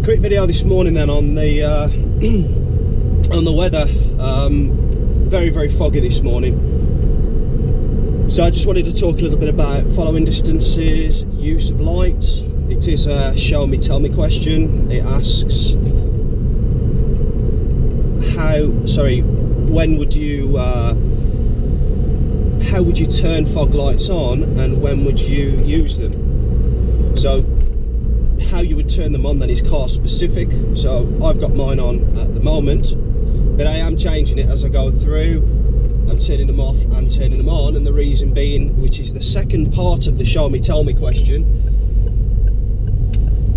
quick video this morning then on the on the weather. Very foggy this morning, so I just wanted to talk a little bit about following distances, use of lights. It is a show me tell me question. It asks when would you how would you turn fog lights on and when would you use them? So how you would turn them on then is car specific. So I've got mine on at the moment, but I am changing it as I go through. I'm turning them off and turning them on, and the reason being, which is the second part of the show me tell me question,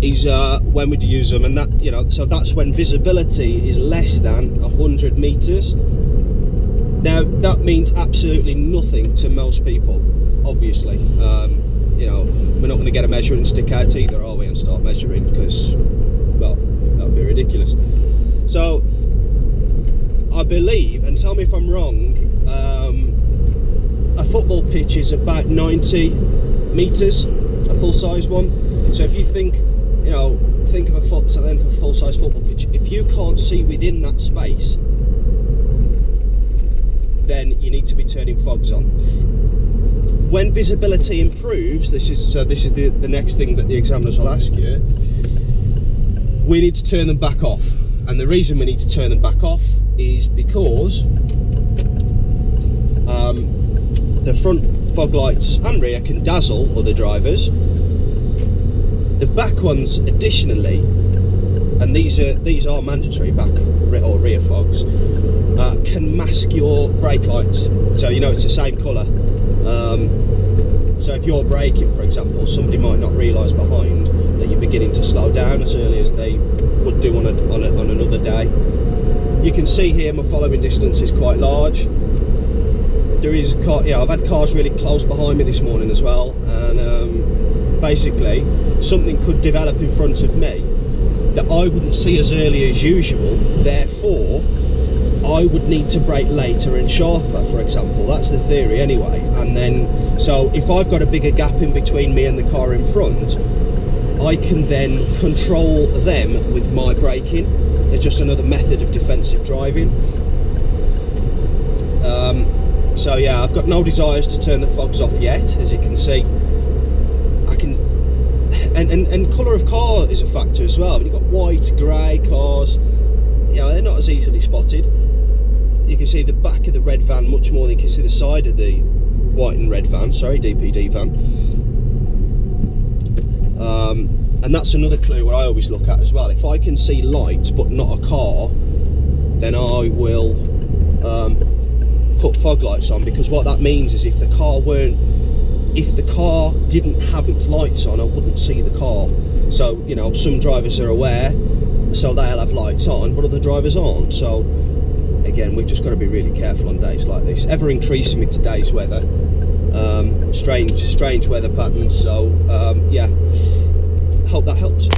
is when would you use them? And that, you know, so that's when visibility is less than 100 meters. Now that means absolutely nothing to most people, obviously. You know, we're not going to get a measuring stick out either, are we, and start measuring, because, well, that would be ridiculous. So I believe, and tell me if I'm wrong, a football pitch is about 90 meters, a full-size one. So if you think, you know, think of a full-size football pitch. If you can't see within that space, then you need to be turning fogs on. When visibility improves, this is the next thing that the examiners will ask you. We need to turn them back off, and the reason we need to turn them back off is because the front fog lights and rear can dazzle other drivers. The back ones, additionally, and these are mandatory, back or rear fogs, can mask your brake lights. So you know it's the same colour. So if you're braking, for example, somebody might not realise behind that you're beginning to slow down as early as they would do on another day. You can see here my following distance is quite large. There is, you know, I've had cars really close behind me this morning as well, and basically something could develop in front of me that I wouldn't see as early as usual. Therefore, I would need to brake later and sharper, for example. That's the theory anyway. And then, so if I've got a bigger gap in between me and the car in front, I can then control them with my braking. It's just another method of defensive driving. So yeah, I've got no desires to turn the fogs off yet. As you can see, I can, and colour of car is a factor as well. When you've got white, grey cars, you know, they're not as easily spotted. You can see the back of the red van much more than you can see the side of the white and red van, sorry, DPD van. And that's another clue what I always look at as well. If I can see lights but not a car, then I will put fog lights on, because what that means is if the car didn't have its lights on, I wouldn't see the car. So, you know, some drivers are aware, so they'll have lights on, but other drivers aren't. So again, we've just got to be really careful on days like this, ever increasing with today's weather. Strange weather patterns. So yeah, hope that helps.